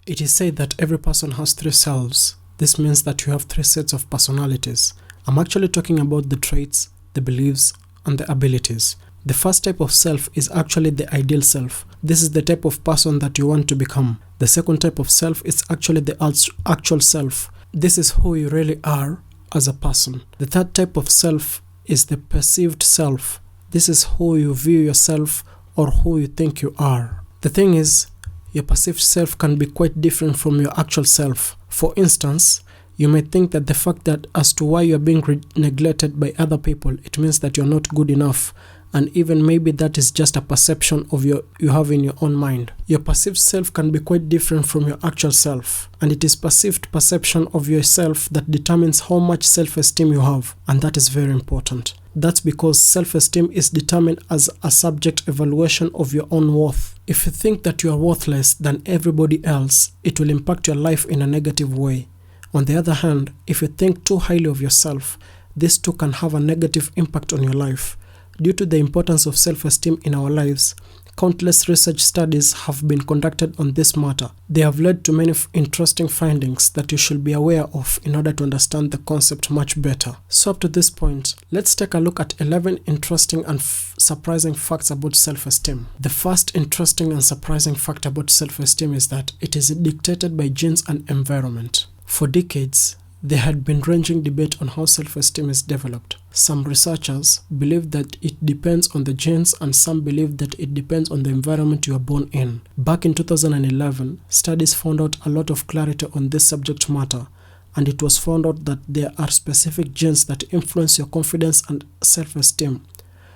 It is said that every person has three selves. This means that you have three sets of personalities. I'm actually talking about the traits, the beliefs, and the abilities. The first type of self is actually the ideal self. This is the type of person that you want to become. The second type of self is actually the actual self. This is who you really are as a person. The third type of self is the perceived self. This is who you view yourself or who you think you are. The thing is, your perceived self can be quite different from your actual self. For instance, you may think that the fact that as to why you're being neglected by other people, it means that you're not good enough. And even maybe that is just a perception of you have in your own mind. Your perceived self can be quite different from your actual self. And it is perceived perception of yourself that determines how much self-esteem you have. And that is very important. That's because self-esteem is determined as a subject evaluation of your own worth. If you think that you are worthless than everybody else, it will impact your life in a negative way. On the other hand, if you think too highly of yourself, this too can have a negative impact on your life. Due to the importance of self-esteem in our lives, countless research studies have been conducted on this matter. They have led to many interesting findings that you should be aware of in order to understand the concept much better. So up to this point, let's take a look at 11 interesting and surprising facts about self-esteem. The first interesting and surprising fact about self-esteem is that it is dictated by genes and environment. For decades, there had been ranging debate on how self-esteem is developed. Some researchers believe that it depends on the genes and some believe that it depends on the environment you are born in. Back in 2011, studies found out a lot of clarity on this subject matter, and it was found out that there are specific genes that influence your confidence and self-esteem.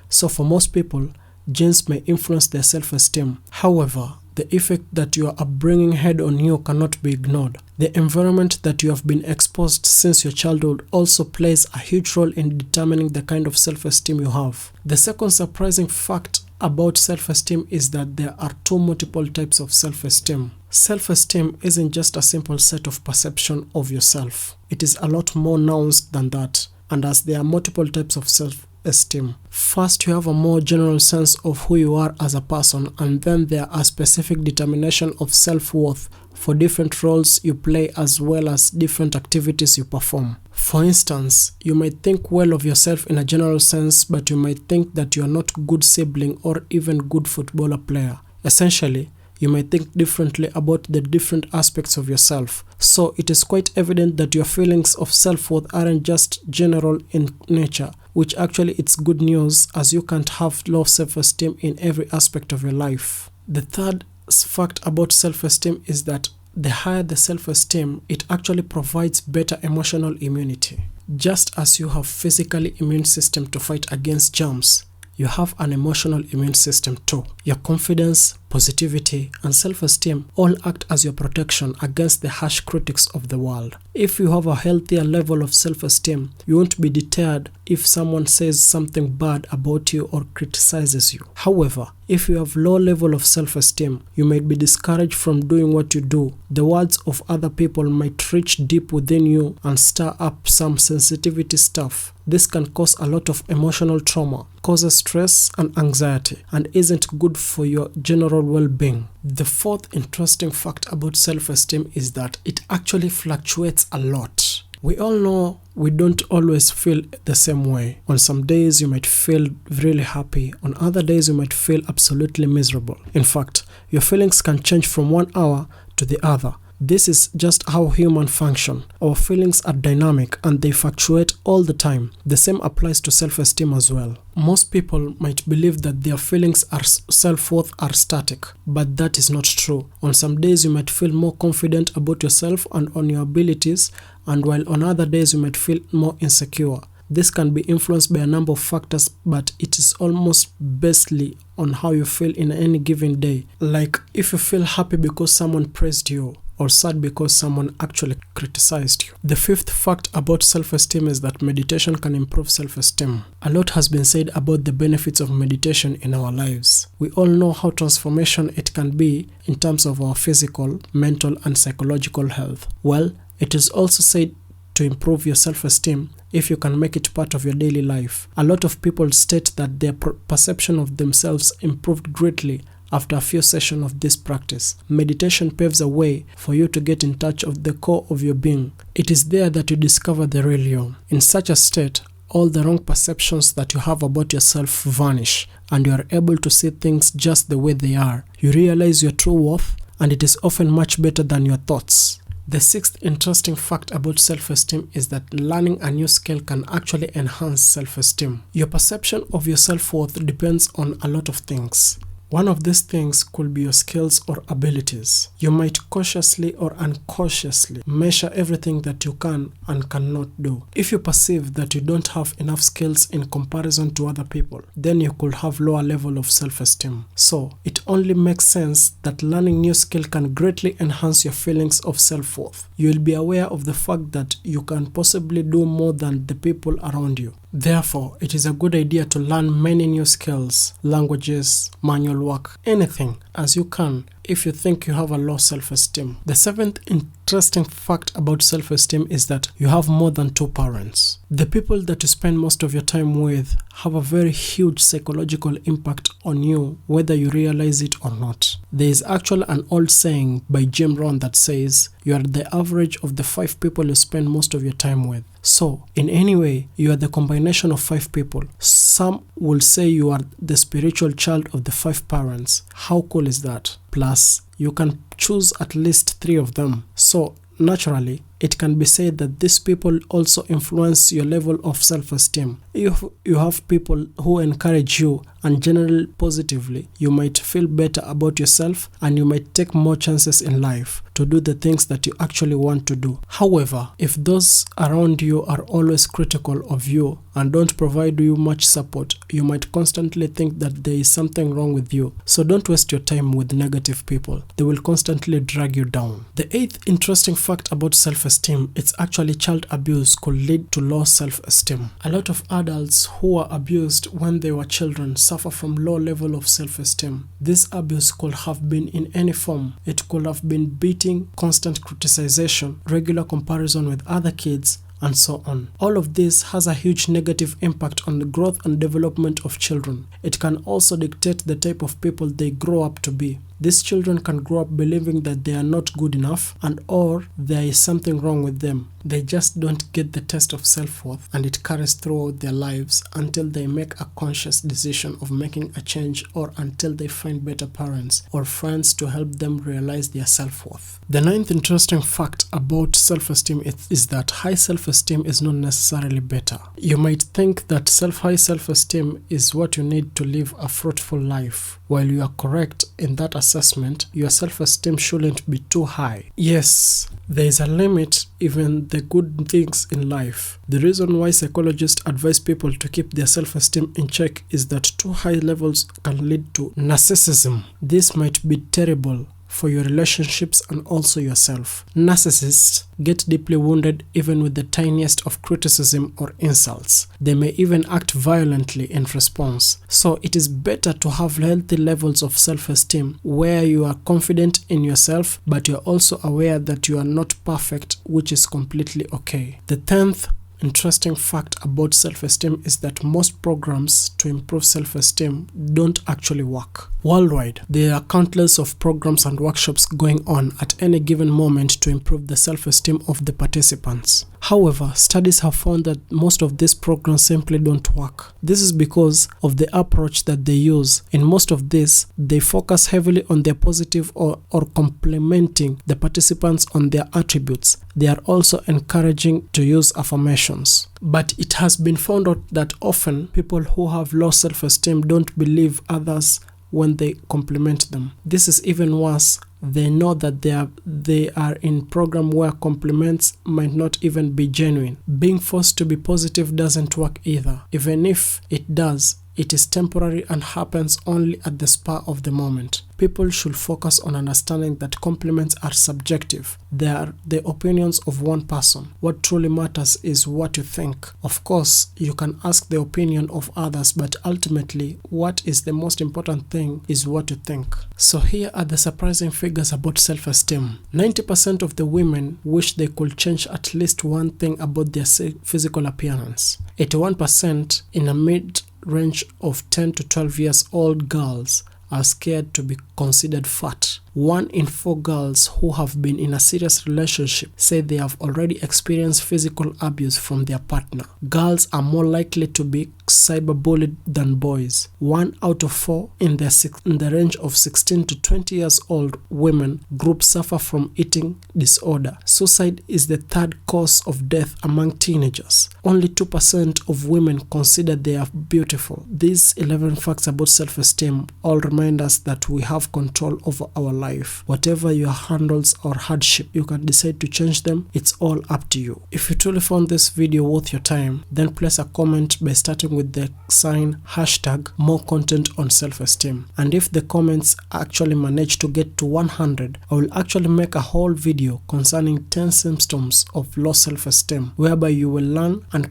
So for most people, genes may influence their self-esteem. However, the effect that your upbringing had on you cannot be ignored. The environment that you have been exposed since your childhood also plays a huge role in determining the kind of self-esteem you have. The second surprising fact about self-esteem is that there are two multiple types of self-esteem. Self-esteem isn't just a simple set of perception of yourself. It is a lot more nuanced than that. And as there are multiple types of self-esteem, first you have a more general sense of who you are as a person, and then there are specific determination of self-worth for different roles you play as well as different activities you perform. For instance, you might think well of yourself in a general sense, but you might think that you are not a good sibling or even good footballer player. Essentially, you might think differently about the different aspects of yourself. So it is quite evident that your feelings of self-worth aren't just general in nature, which actually it's good news as you can't have low self-esteem in every aspect of your life. The third fact about self-esteem is that the higher the self-esteem, it actually provides better emotional immunity. Just as you have physically immune system to fight against germs, you have an emotional immune system too. Your confidence, positivity, and self-esteem all act as your protection against the harsh critics of the world. If you have a healthier level of self-esteem, you won't be deterred if someone says something bad about you or criticizes you. However, if you have low level of self-esteem, you might be discouraged from doing what you do. The words of other people might reach deep within you and stir up some sensitivity stuff. This can cause a lot of emotional trauma, causes stress and anxiety, and isn't good for your general well-being. The fourth interesting fact about self-esteem is that it actually fluctuates a lot. We all know we don't always feel the same way. On some days you might feel really happy, on other days you might feel absolutely miserable. In fact, your feelings can change from one hour to the other. This is just how humans function. Our feelings are dynamic and they fluctuate all the time. The same applies to self-esteem as well. Most people might believe that their feelings are self-worth are static, but that is not true. On some days you might feel more confident about yourself and on your abilities, and while on other days you might feel more insecure. This can be influenced by a number of factors, but it is almost basically on how you feel in any given day. Like if you feel happy because someone praised you, or sad because someone actually criticized you. The fifth fact about self-esteem is that meditation can improve self-esteem. A lot has been said about the benefits of meditation in our lives. We all know how transformational it can be in terms of our physical, mental, and psychological health. Well, it is also said to improve your self-esteem if you can make it part of your daily life. A lot of people state that their perception of themselves improved greatly after a few sessions of this practice. Meditation paves a way for you to get in touch with the core of your being. It is there that you discover the real you. In such a state, all the wrong perceptions that you have about yourself vanish, and you are able to see things just the way they are. You realize your true worth, and it is often much better than your thoughts. The sixth interesting fact about self-esteem is that learning a new skill can actually enhance self-esteem. Your perception of your self-worth depends on a lot of things. One of these things could be your skills or abilities. You might cautiously or unconsciously measure everything that you can and cannot do. If you perceive that you don't have enough skills in comparison to other people, then you could have lower level of self-esteem. So, it only makes sense that learning new skill can greatly enhance your feelings of self-worth. You will be aware of the fact that you can possibly do more than the people around you. Therefore, it is a good idea to learn many new skills, languages, manual work, anything as you can if you think you have a low self-esteem. The seventh interesting fact about self-esteem is that you have more than two parents. The people that you spend most of your time with have a very huge psychological impact on you, whether you realize it or not. There is actually an old saying by Jim Rohn that says, you are the average of the 5 people you spend most of your time with. So, in any way, you are the combination of 5 people. Some will say you are the spiritual child of the 5 parents. How cool is that? Plus, you can choose at least 3 of them. So, naturally, it can be said that these people also influence your level of self-esteem. If you have people who encourage you and generally positively, you might feel better about yourself and you might take more chances in life to do the things that you actually want to do. However, if those around you are always critical of you and don't provide you much support, you might constantly think that there is something wrong with you. So don't waste your time with negative people. They will constantly drag you down. The 8th interesting fact about self-esteem, it's actually child abuse could lead to low self-esteem. A lot of adults who were abused when they were children suffer from low level of self-esteem. This abuse could have been in any form. It could have been beating, constant criticization, regular comparison with other kids, and so on. All of this has a huge negative impact on the growth and development of children. It can also dictate the type of people they grow up to be. These children can grow up believing that they are not good enough and or there is something wrong with them. They just don't get the test of self-worth, and it carries throughout their lives until they make a conscious decision of making a change or until they find better parents or friends to help them realize their self-worth. The 9th interesting fact about self-esteem is that high self-esteem is not necessarily better. You might think that high self-esteem is what you need to live a fruitful life. While you are correct in that assessment, your self-esteem shouldn't be too high. Yes, there is a limit even the good things in life. The reason why psychologists advise people to keep their self-esteem in check is that too high levels can lead to narcissism. This might be terrible for your relationships and also yourself. Narcissists get deeply wounded even with the tiniest of criticism or insults. They may even act violently in response. So it is better to have healthy levels of self-esteem where you are confident in yourself, but you're also aware that you are not perfect, which is completely okay. The 10th interesting fact about self-esteem is that most programs to improve self-esteem don't actually work. Worldwide, there are countless of programs and workshops going on at any given moment to improve the self-esteem of the participants. However, studies have found that most of these programs simply don't work. This is because of the approach that they use. In most of this, they focus heavily on their positive or complimenting the participants on their attributes. They are also encouraging to use affirmations. But it has been found out that often people who have low self-esteem don't believe others when they compliment them. This is even worse. They know that they are in program where compliments might not even be genuine. Being forced to be positive doesn't work either. Even if it does, it is temporary and happens only at the spur of the moment. People should focus on understanding that compliments are subjective. They are the opinions of one person. What truly matters is what you think. Of course, you can ask the opinion of others, but ultimately, what is the most important thing is what you think. So here are the surprising figures about self-esteem. 90% of the women wish they could change at least one thing about their physical appearance. 81% in a mid-range of 10 to 12 years old girls are scared to be considered fat. 1 in 4 girls who have been in a serious relationship say they have already experienced physical abuse from their partner. Girls are more likely to be cyberbullied than boys. 1 out of 4 in the range of 16 to 20 years old women group suffer from eating disorder. Suicide is the 3rd cause of death among teenagers. Only 2% of women consider they are beautiful. These 11 facts about self-esteem all remind us that we have control over our life. Whatever your handles or hardship, you can decide to change them. It's all up to you. If you truly found this video worth your time, then place a comment by starting with the sign hashtag more content on self-esteem. And if the comments actually manage to get to 100, I will actually make a whole video concerning 10 symptoms of low self-esteem, whereby you will learn and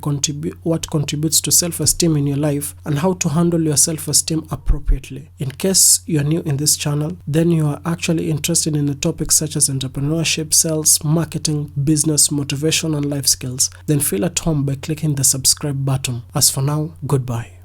what contributes to self-esteem in your life and how to handle your self-esteem appropriately. In case you are new in this channel, then you are actually interested in the topics such as entrepreneurship, sales, marketing, business, motivation, and life skills, then feel at home by clicking the subscribe button. As for now, goodbye.